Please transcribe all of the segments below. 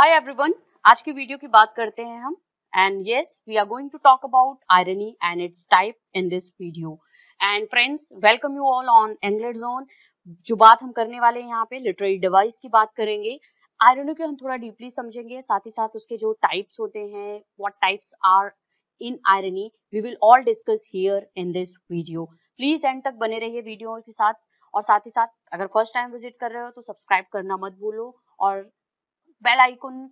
Hi everyone, आज की video की बात करते हैं हम and yes we are going to talk about irony and its type in this video. And friends, welcome you all on English zone. जो बात हम करने वाले हैं यहाँ पे लिटरेरी डिवाइस की बात करेंगे। आयरनी को हम थोड़ा डीपली समझेंगे, साथ ही साथ उसके जो टाइप्स होते हैं, what types are in irony, we will all discuss here in this video. Please end तक बने रहिए वीडियो के साथ, और साथ ही साथ अगर फर्स्ट टाइम विजिट कर रहे हो तो सब्सक्राइब करना मत भूलो और बेल आइकन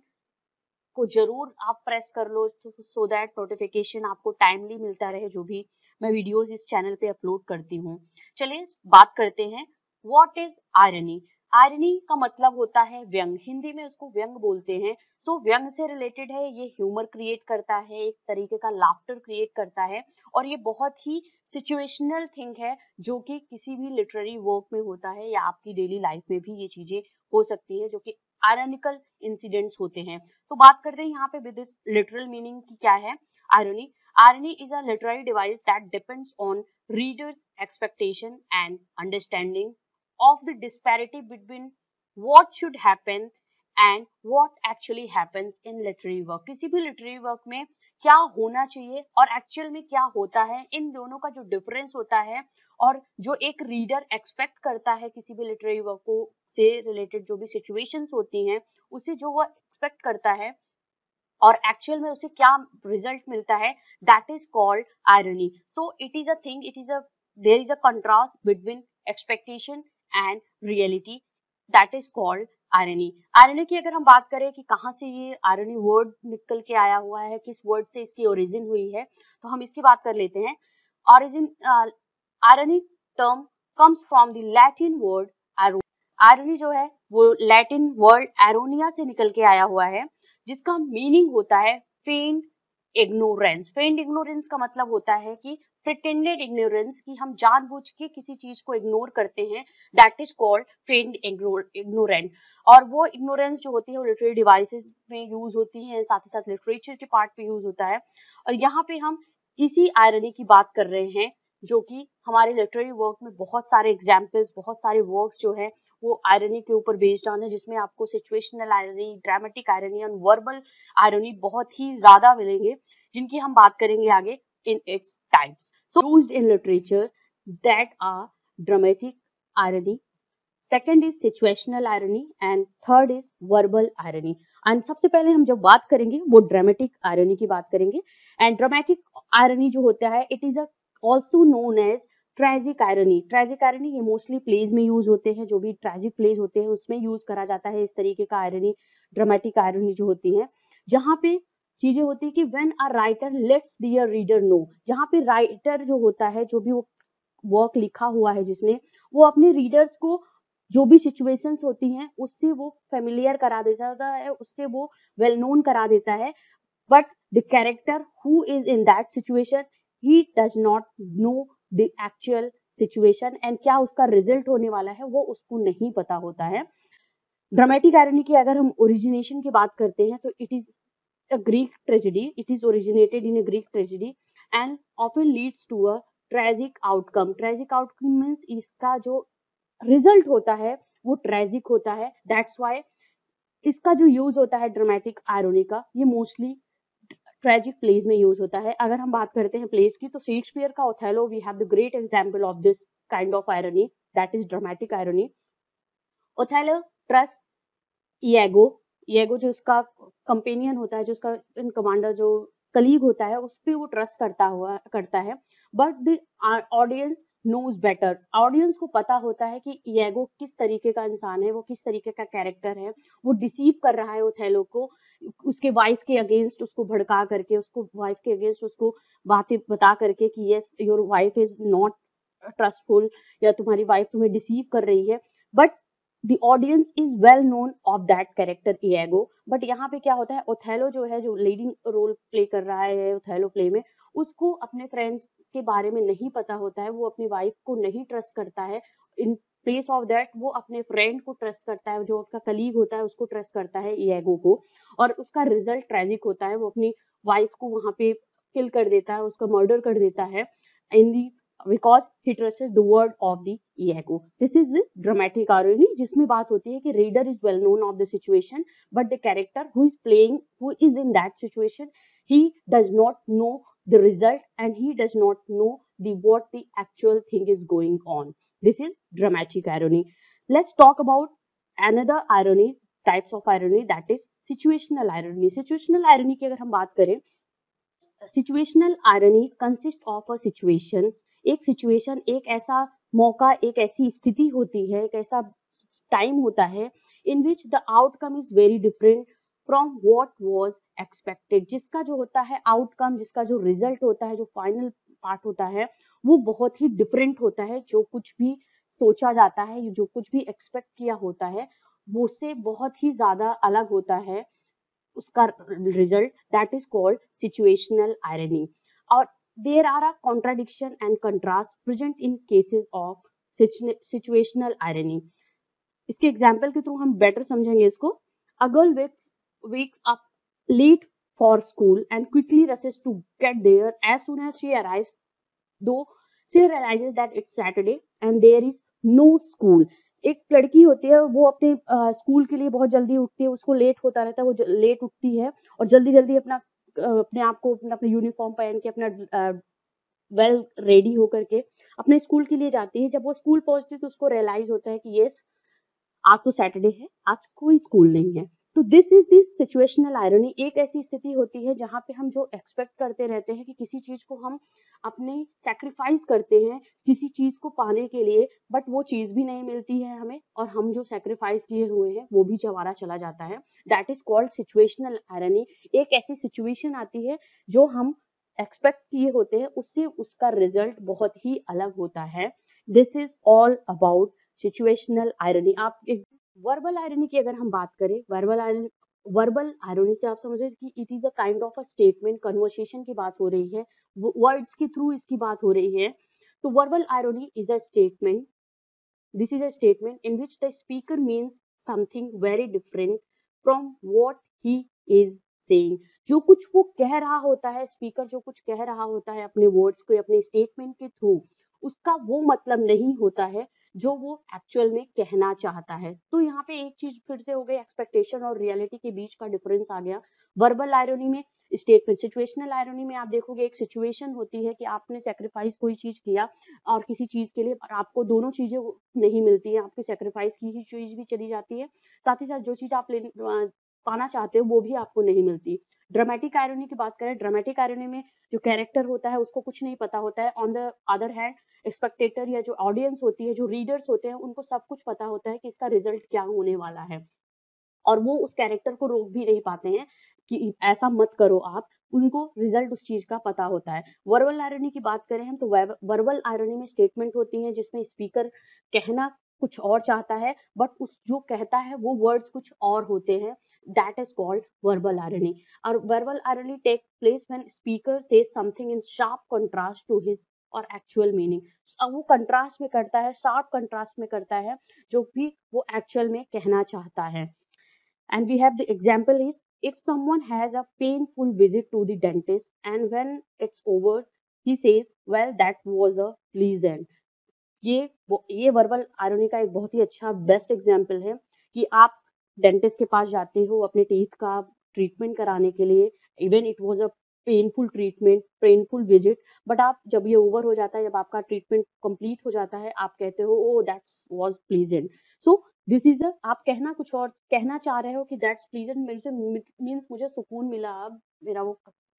को जरूर आप प्रेस कर लो सो दैट नोटिफिकेशन आपको टाइमली मिलता रहे जो भी मैं वीडियोस इस चैनल पे अपलोड करती हूँ। चलिए बात करते हैं, व्हाट इज आयरनी। आयरनी का मतलब होता है व्यंग, हिंदी में उसको व्यंग बोलते हैं। सो व्यंग से रिलेटेड है, ये ह्यूमर क्रिएट करता है, एक तरीके का लाफ्टर क्रिएट करता है, और ये बहुत ही सिचुएशनल थिंग है जो कि किसी भी लिटरेरी वर्क में होता है या आपकी डेली लाइफ में भी ये चीजें हो सकती है जो कि आयरनिकल इंसिडेंट्स होते हैं। तो बात करते हैं यहाँ पे विद लिटरल मीनिंग की क्या है irony. Irony is a literary device that depends on readers' expectation and understanding of the disparity between what should happen and what actually happens in literary work। किसी भी लिटरेरी वर्क में क्या होना चाहिए और एक्चुअल में क्या होता है, इन दोनों का जो डिफरेंस होता है और जो एक रीडर एक्सपेक्ट करता है किसी भी लिटरेरी वर्क को से रिलेटेड जो भी सिचुएशंस होती हैं उसे जो वो एक्सपेक्ट करता है और एक्चुअल में उसे क्या रिजल्ट मिलता है, that is called irony. So it is a thing, it is a there is a contrast between expectation and reality, that is called irony. Irony की अगर हम बात करें कि कहाँ से ये आयरनी वर्ड निकल के आया हुआ है, किस वर्ड से इसकी ओरिजिन हुई है, तो हम इसकी बात कर लेते हैं। Origin irony term comes from the Latin word arrow. Irony जो है वो लैटिन वर्ड एरोनिया से निकल के आया हुआ है, जिसका मीनिंग होता है फेंड इग्नोरेंस। फेंड इग्नोरेंस का मतलब होता है कि प्रिटेंडेड इग्नोरेंस, कि हम जानबूझ के किसी चीज को इग्नोर करते हैं, that is called fend ignorant. और वो इग्नोरेंस जो होती है वो लिटरेरी डिवाइसेस में यूज होती है, साथ ही साथ लिटरेचर के पार्ट पे यूज होता है। और यहाँ पे हम इसी आयरनी की बात कर रहे हैं जो कि हमारे लिटरेरी वर्क में बहुत सारे एग्जाम्पल्स, बहुत सारे वर्क्स जो है वो आयरनी के ऊपर बेस्ड ऑन है, जिसमें आपको सिचुएशनल आयरनी, ड्रामेटिक आयरनी और वर्बल आयरनी बहुत ही ज्यादा मिलेंगे, जिनकी हम बात करेंगे आगे in its types. So used in literature that are dramatic irony, second is situational irony and third is verbal irony. And सबसे पहले हम जब बात करेंगे वो ड्रामेटिक आयरनी की बात करेंगे। एंड ड्रामेटिक आयरनी जो होता है, it is also known as tragic irony. Tragic irony ये मोस्टली प्लेज में यूज होते हैं, जो भी ट्रेजिक प्लेज होते हैं उसमें यूज करा जाता है इस तरीके का आयरनी। ड्रामेटिक आयरनी जो होती है, जहाँ पे चीजें होती है कि when a writer lets their reader know, जहाँ पे राइटर जो होता है, जो भी वो वर्क लिखा हुआ है जिसने, वो अपने रीडर्स को जो भी सिचुएशंस होती हैं उससे वो फेमिलियर करा देता है, उससे वो वेल नोन करा देता है, but the character who is in that situation, he does not know the actual situation and क्या उसका रिजल्ट होने वाला है वो उसको नहीं पता होता है। ड्रामेटिक आयरनी की अगर हम ओरिजिनेशन की बात करते हैं तो it is a Greek tragedy, it is originated in a Greek tragedy and often leads to a tragic outcome. Tragic outcome means इसका जो रिजल्ट होता है वो ट्रेजिक होता है, दैट्स व्हाई इसका जो यूज होता है ड्रामेटिक आयरनी का, ये मोस्टली ट्रेजिक प्लेज में यूज होता है। अगर हम बात करते हैं प्लेज की, तो शेक्सपियर का Othello, we have the great example of this kind of irony, that is dramatic irony. Othello trust Iago, Iago जो उसका कंपेनियन होता है, जो उसका कमांडर, जो कलीग होता है, उस पर वो ट्रस्ट करता है, but the audience knows better. Audience को पता होता है कि इएगो किस तरीके का इंसान है, वो किस तरीके का कैरेक्टर है, वो डिसीव कर रहा है ओथेलो को, उसके वाइफ के अगेंस्ट उसको भड़का करके, उसको वाइफ के अगेंस्ट उसको बातें बता करके कि yes your wife is not trustful, या तुम्हारी वाइफ तुम्हें डिसीव कर रही है, but the audience is well known of that character Iago। But यहाँ पे क्या होता है, ओथेलो जो है, जो लीडिंग रोल प्ले कर रहा है ओथेलो प्ले में, उसको अपने फ्रेंड्स के बारे में नहीं पता होता है, वो अपनी वाइफ को नहीं ट्रस्ट करता है। इन प्लेस ऑफ दैट वो अपने फ्रेंड को ट्रस्ट करता है, जो उसका कलीग होता है उसको ट्रस्ट करता है इएगो को, और उसका रिजल्ट ट्रेजिक होता है, वो अपनी वाइफ को वहां पे किल कर देता है, उसका मर्डर कर देता है इन दी because he trusts the word of the ego. This is the dramatic irony, जिसमें बात होती है कि reader is well known of the situation, but the character who is playing, who is in that situation, he does not know the result and he does not know the what the actual thing is going on. This is dramatic irony. Let's talk about another irony, types of irony, that is situational irony. Situational irony की अगर हम बात करें, situational irony consist of a situation, एक situation, एक ऐसा मौका, एक ऐसी स्थिति होती है, एक ऐसा टाइम होता है in which the outcome is very different from what was expected, जिसका जो होता है आउटकम, जिसका जो रिजल्ट होता है, जो फाइनल पार्ट होता है, वो बहुत ही डिफरेंट होता है। जो कुछ भी सोचा जाता है, जो कुछ भी एक्सपेक्ट किया होता है, वो से बहुत ही ज्यादा अलग होता है उसका result, that is called situational irony. और there are a contradiction and contrast present in cases of situational irony. इसके एग्जाम्पल के थ्रू हम बेटर समझेंगे इसको। A girl wakes up late for school and quickly rushes to get there. As soon as she arrives, though, she realizes that it's Saturday and there is no school. एक लड़की होती है, वो अपने school के लिए बहुत जल्दी उठती है, उसको लेट होता रहता है, वो लेट उठती है और जल्दी जल्दी अपने आप को अपना यूनिफॉर्म पहन के, अपना वेल रेडी होकर के अपने स्कूल के लिए जाती है। जब वो स्कूल पहुंचती है तो उसको रियलाइज होता है कि यस, आज तो सैटरडे है, आज कोई स्कूल नहीं है। तो this is this situational irony. एक ऐसी स्थिति होती है जहां पे हम जो एक्सपेक्ट करते रहते हैं कि किसी चीज को हम अपने सैक्रिफाइस करते हैं किसी चीज को पाने के लिए, बट वो चीज भी नहीं मिलती है हमें, और हम जो सैक्रिफाइस किए हुए हैं वो भी चवारा चला जाता है। That is called situational irony. एक ऐसी सिचुएशन आती है जो हम एक्सपेक्ट किए होते हैं, उससे उसका रिजल्ट बहुत ही अलग होता है। This is all about situational irony. आप एक वर्बल आयरनी की अगर हम बात करें, वर्बल आयरनी से आप समझे कि it is a kind of a statement, conversation की बात हो रही है, वर्ड्स के थ्रू इसकी बात हो रही है। तो verbal irony is a statement, this is a statement in which the speaker means something very different from what he is saying. जो कुछ वो कह रहा होता है, स्पीकर जो कुछ कह रहा होता है अपने वर्ड्स को, अपने स्टेटमेंट के थ्रू, उसका वो मतलब नहीं होता है जो वो एक्चुअल में कहना चाहता है। तो यहाँ पे एक चीज फिर से हो गई, एक्सपेक्टेशन और रियलिटी के बीच का डिफरेंस आ गया। वर्बल आयरनी में स्टेटमेंट, सिचुएशनल आयरनी में आप देखोगे एक सिचुएशन होती है कि आपने सेक्रीफाइस कोई चीज किया और किसी चीज के लिए, और आपको दोनों चीजें नहीं मिलती है, आपकी सेक्रीफाइस की ही चीज भी चली जाती है, साथ ही साथ जो चीज आप पाना चाहते हो वो भी आपको नहीं मिलती। ड्रामेटिक आयरनी की बात करें, ड्रामेटिक आयरनी में जो कैरेक्टर होता है उसको कुछ नहीं पता होता है। On the other hand Spectator या जो ऑडियंस होती है, जो रीडर्स होते हैं, उनको सब कुछ पता होता है कि इसका रिजल्ट क्या होने वाला है, और वो उस कैरेक्टर को रोक भी नहीं पाते हैं कि ऐसा मत करो आप, उनको रिजल्ट उस चीज का पता होता है। वर्बल आयरनी की बात करें हम तो वर्बल आयरनी में स्टेटमेंट होती है जिसमें स्पीकर कहना कुछ और चाहता है, बट उस जो कहता है वो वर्ड्स कुछ और होते हैं। That is called verbal irony. और verbal irony take place when speaker says something in sharp contrast to his or actual meaning. अब वो कंट्रास्ट में करता है, शार्प कंट्रास्ट में करता है जो भी वो एक्चुअल में कहना चाहता है। And we have the example is, if someone has a painful visit to the dentist and when it's over he says, well that was a pleasant। ये वर्बल आयरनी का एक बहुत ही अच्छा बेस्ट एग्जाम्पल है कि आप डेंटिस्ट के पास जाते हो अपने टीथ का ट्रीटमेंट कराने के लिए, even it was a painful treatment, painful visit, but आप जब ये ओवर हो जाता है, जब आपका ट्रीटमेंट कंप्लीट हो जाता है, आप कहते हो ओ that's was pleasant. So this is a, आप कहना कुछ और कहना चाह रहे हो कि दैट्स प्लीजेंट, मेरे से मीन्स मुझे सुकून मिला, अब मेरा वो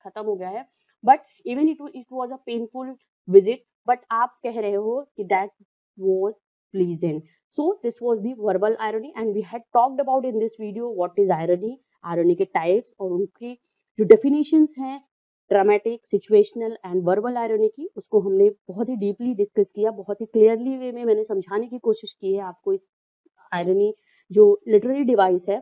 खत्म हो गया है, but even it was a painful visit, but आप कह रहे हो कि that was pleasant। So this was the verbal irony and we had talked about in this video what is irony, irony के types और उनकी जो definitions हैं dramatic, situational and verbal irony की, उसको हमने बहुत ही डीपली डिस्कस किया, बहुत ही क्लियरली वे में मैंने समझाने की कोशिश की है आपको इस आयरनी जो लिटरेरी डिवाइस है।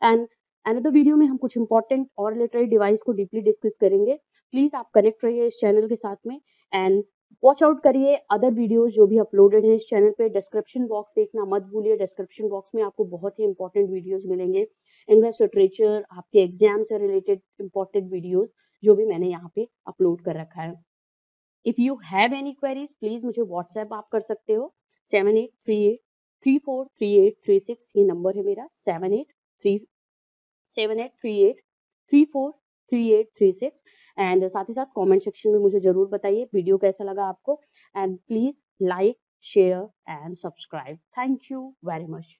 एंड अनदर वीडियो में हम कुछ इंपॉर्टेंट और लिटरेरी डिवाइस को डीपली डिस्कस करेंगे। प्लीज आप कनेक्ट रहिए इस चैनल के साथ में एंड वॉच आउट करिए अदर वीडियोस जो भी अपलोडेड हैं इस चैनल पे। डिस्क्रिप्शन बॉक्स देखना मत भूलिए, डिस्क्रिप्शन बॉक्स में आपको बहुत ही इंपॉर्टेंट वीडियोस मिलेंगे, इंग्लिश लिटरेचर, आपके एग्जाम से रिलेटेड इंपॉर्टेंट वीडियोस जो भी मैंने यहाँ पे अपलोड कर रखा है। If you have any queries please मुझे व्हाट्सएप आप कर सकते हो 7838343836 ये नंबर है मेरा 7838343836 एंड साथ ही साथ कमेंट सेक्शन में मुझे ज़रूर बताइए वीडियो कैसा लगा आपको and please like share and subscribe thank you very much